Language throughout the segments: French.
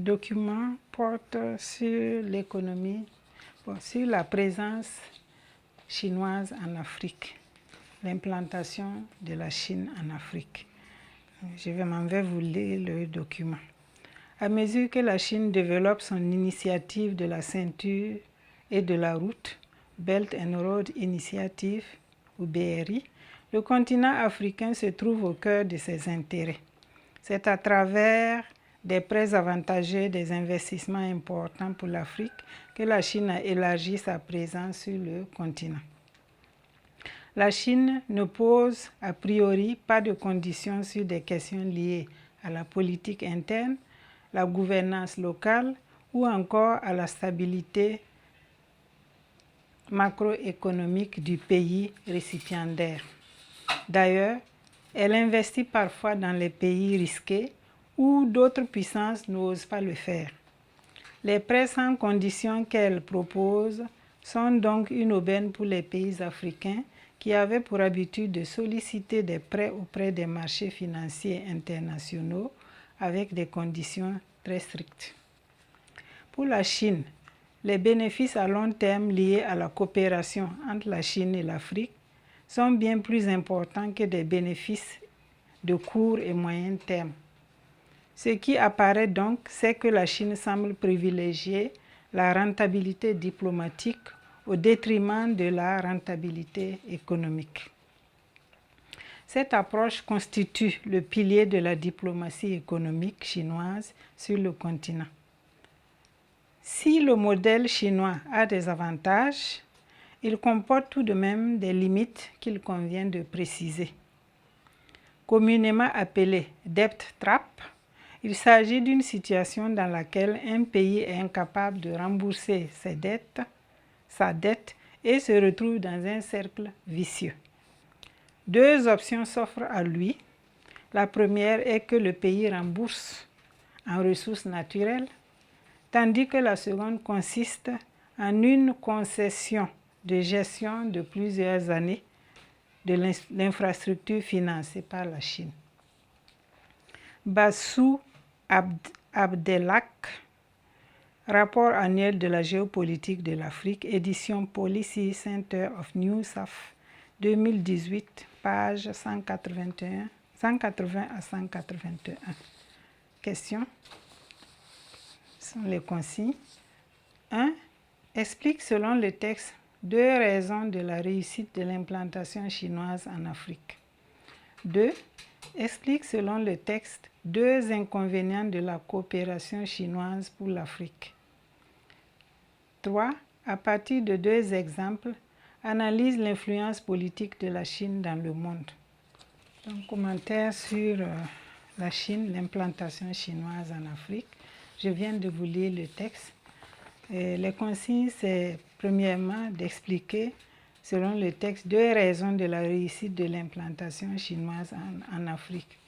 document porte sur l'économie, sur la présence chinoise en Afrique, l'implantation de la Chine en Afrique. Je m'en vais vous lire le document. À mesure que la Chine développe son initiative de la ceinture et de la route, Belt and Road Initiative, ou BRI, le continent africain se trouve au cœur de ses intérêts. C'est à travers des prêts avantageux, des investissements importants pour l'Afrique que la Chine a élargi sa présence sur le continent. La Chine ne pose a priori pas de conditions sur des questions liées à la politique interne, la gouvernance locale ou encore à la stabilité macroéconomique du pays récipiendaire. D'ailleurs, elle investit parfois dans les pays risqués où d'autres puissances n'osent pas le faire. Les prêts sans conditions qu'elle propose sont donc une aubaine pour les pays africains qui avaient pour habitude de solliciter des prêts auprès des marchés financiers internationaux avec des conditions très strictes. Pour la Chine, les bénéfices à long terme liés à la coopération entre la Chine et l'Afrique sont bien plus importants que des bénéfices de court et moyen terme. Ce qui apparaît donc, c'est que la Chine semble privilégier la rentabilité diplomatique au détriment de la rentabilité économique. Cette approche constitue le pilier de la diplomatie économique chinoise sur le continent. Si le modèle chinois a des avantages, il comporte tout de même des limites qu'il convient de préciser. Communément appelé debt trap, il s'agit d'une situation dans laquelle un pays est incapable de rembourser sa dette et se retrouve dans un cercle vicieux. Deux options s'offrent à lui. La première est que le pays rembourse en ressources naturelles, tandis que la seconde consiste en une concession de gestion de plusieurs années de l'infrastructure financée par la Chine. Bassou Abdelhak, rapport annuel de la géopolitique de l'Afrique, édition Policy Center of New South, 2018, page 180 à 181. Question. Ce sont les consignes. 1. Explique selon le texte deux raisons de la réussite de l'implantation chinoise en Afrique. 2. Explique selon le texte deux inconvénients de la coopération chinoise pour l'Afrique. 3. À partir de deux exemples, analyse l'influence politique de la Chine dans le monde. Donc, commentaire sur la Chine, l'implantation chinoise en Afrique. Je viens de vous lire le texte. Les consignes, c'est premièrement d'expliquer, selon le texte, deux raisons de la réussite de l'implantation chinoise en Afrique.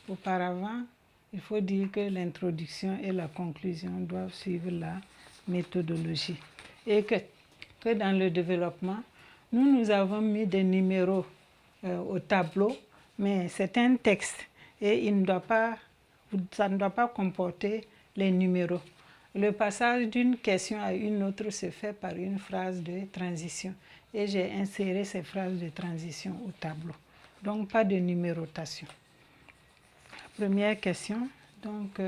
Auparavant, il faut dire que l'introduction et la conclusion doivent suivre la méthodologie. Et que dans le développement, nous avons mis des numéros au tableau, mais c'est un texte et ça ne doit pas comporter les numéros. Le passage d'une question à une autre se fait par une phrase de transition et j'ai inséré ces phrases de transition au tableau. Donc, pas de numérotation. Première question. Donc,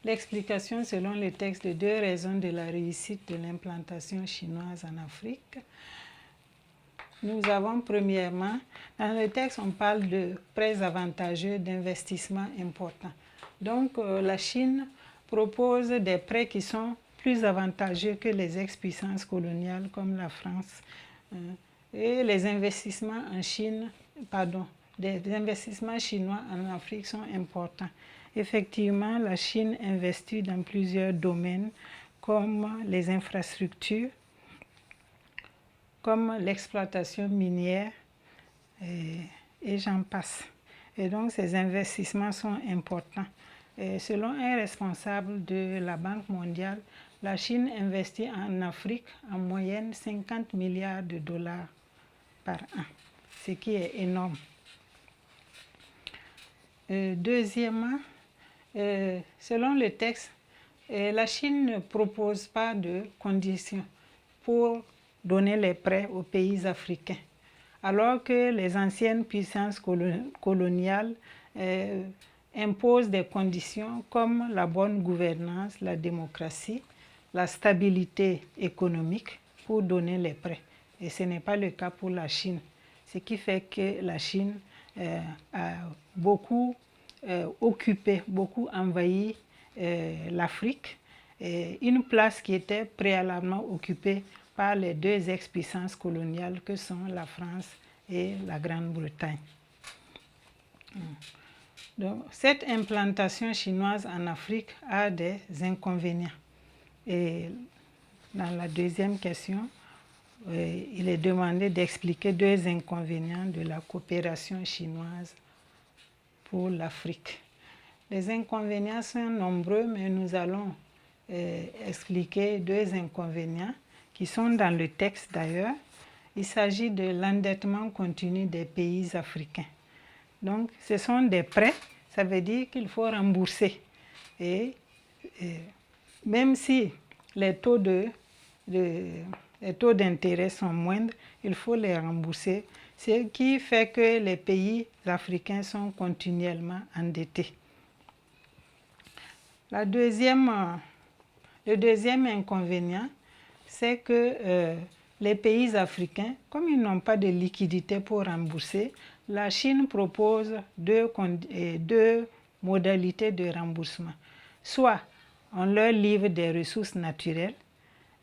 l'explication selon le texte de deux raisons de la réussite de l'implantation chinoise en Afrique. Nous avons premièrement, dans le texte, on parle de prêts avantageux d'investissement importants. Donc, la Chine propose des prêts qui sont plus avantageux que les ex-puissances coloniales comme la France. Et les investissements en Chine, des investissements chinois en Afrique sont importants. Effectivement, la Chine investit dans plusieurs domaines comme les infrastructures, comme l'exploitation minière et j'en passe. Et donc, ces investissements sont importants. Et selon un responsable de la Banque mondiale, la Chine investit en Afrique en moyenne 50 milliards de dollars par an, ce qui est énorme. Deuxièmement, selon le texte, Et la Chine ne propose pas de conditions pour donner les prêts aux pays africains, alors que les anciennes puissances coloniales imposent des conditions comme la bonne gouvernance, la démocratie, la stabilité économique pour donner les prêts. Et ce n'est pas le cas pour la Chine. Ce qui fait que la Chine a beaucoup occupé, beaucoup envahi l'Afrique, une place qui était préalablement occupée par les deux ex-puissances coloniales que sont la France et la Grande-Bretagne. Donc, cette implantation chinoise en Afrique a des inconvénients. Et dans la deuxième question, il est demandé d'expliquer deux inconvénients de la coopération chinoise pour l'Afrique. Les inconvénients sont nombreux, mais nous allons expliquer deux inconvénients qui sont dans le texte d'ailleurs. Il s'agit de l'endettement continu des pays africains. Donc, ce sont des prêts, ça veut dire qu'il faut rembourser. Et même si les taux d'intérêt sont moindres, il faut les rembourser, ce qui fait que les pays africains sont continuellement endettés. Le deuxième inconvénient, c'est que les pays africains, comme ils n'ont pas de liquidité pour rembourser, la Chine propose deux modalités de remboursement. Soit on leur livre des ressources naturelles,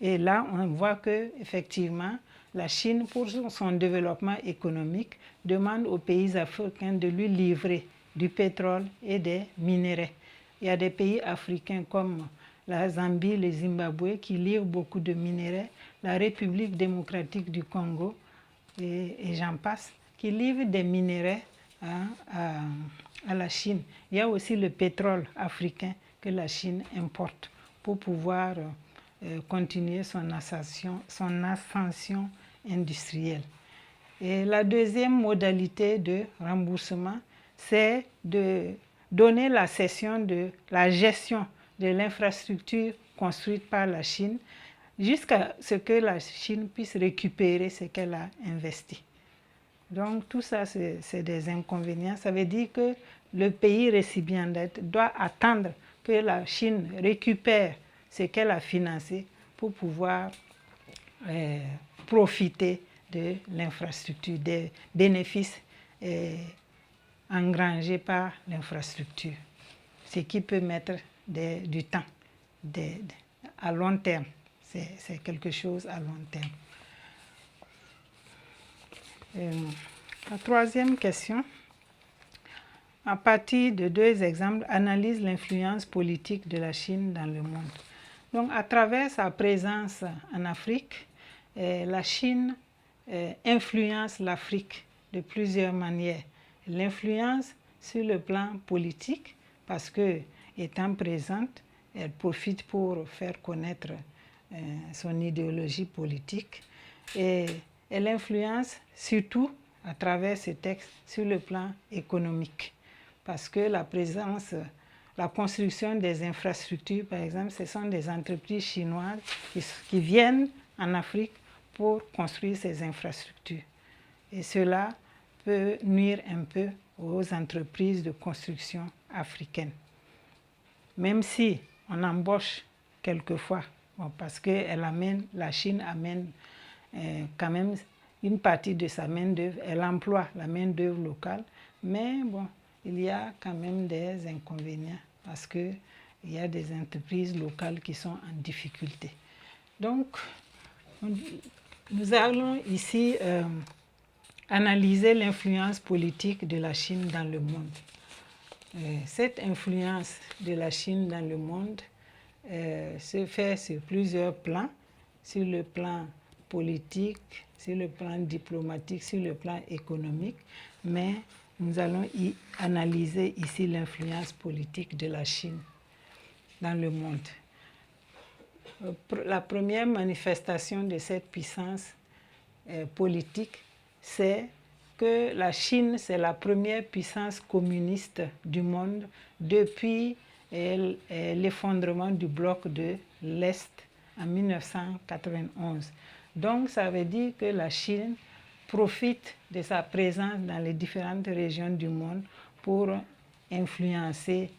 et là on voit que effectivement la Chine, pour son développement économique, demande aux pays africains de lui livrer du pétrole et des minerais. Il y a des pays africains comme la Zambie, le Zimbabwe qui livrent beaucoup de minerais, la République démocratique du Congo et j'en passe, qui livrent des minerais à la Chine. Il y a aussi le pétrole africain que la Chine importe pour pouvoir continuer son ascension industrielle. Et la deuxième modalité de remboursement, c'est de donner la cession de la gestion de l'infrastructure construite par la Chine jusqu'à ce que la Chine puisse récupérer ce qu'elle a investi. Donc tout ça, c'est des inconvénients. Ça veut dire que le pays récipiendaire doit attendre que la Chine récupère ce qu'elle a financé pour pouvoir profiter de l'infrastructure, des bénéfices engrangés par l'infrastructure, ce qui peut mettre du temps à long terme. C'est quelque chose à long terme. La troisième question, à partir de deux exemples, analyse l'influence politique de la Chine dans le monde. Donc, à travers sa présence en Afrique, la Chine influence l'Afrique de plusieurs manières. L'influence sur le plan politique, parce que, étant présente, elle profite pour faire connaître son idéologie politique. Et elle influence surtout, à travers ce texte, sur le plan économique. Parce que la construction des infrastructures, par exemple, ce sont des entreprises chinoises qui viennent en Afrique pour construire ces infrastructures. Et cela peut nuire un peu aux entreprises de construction africaines. Même si on embauche quelquefois, parce que la Chine amène quand même une partie de sa main-d'œuvre, elle emploie la main-d'œuvre locale, mais bon, il y a quand même des inconvénients parce qu'il y a des entreprises locales qui sont en difficulté. Donc, nous allons ici analyser l'influence politique de la Chine dans le monde. Cette influence de la Chine dans le monde se fait sur plusieurs plans, sur le plan politique, sur le plan diplomatique, sur le plan économique, mais nous allons y analyser ici l'influence politique de la Chine dans le monde. La première manifestation de cette puissance politique, c'est que la Chine, c'est la première puissance communiste du monde depuis et l'effondrement du bloc de l'Est en 1991. Donc ça veut dire que la Chine profite de sa présence dans les différentes régions du monde pour influencer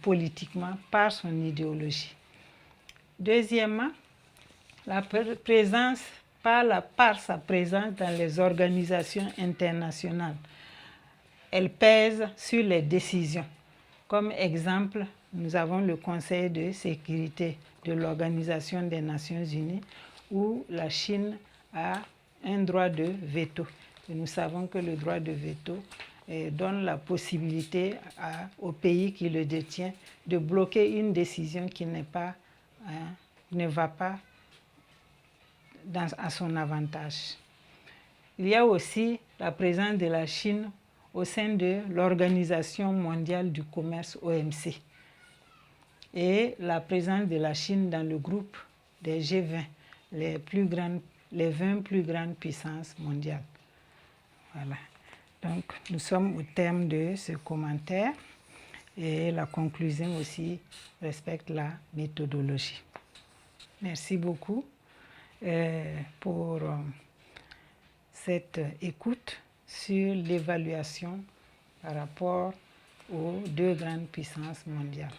politiquement par son idéologie. Deuxièmement, la présence, par sa présence dans les organisations internationales, elle pèse sur les décisions. Comme exemple, nous avons le Conseil de sécurité de l'Organisation des Nations Unies où la Chine a un droit de veto. Et nous savons que le droit de veto donne la possibilité au pays qui le détient de bloquer une décision qui ne va pas à son avantage. Il y a aussi la présence de la Chine au sein de l'Organisation mondiale du commerce OMC et la présence de la Chine dans le groupe des G20, les 20 plus grandes puissances mondiales. Voilà. Donc, nous sommes au terme de ce commentaire et la conclusion aussi respecte la méthodologie. Merci beaucoup pour cette écoute sur l'évaluation par rapport aux deux grandes puissances mondiales.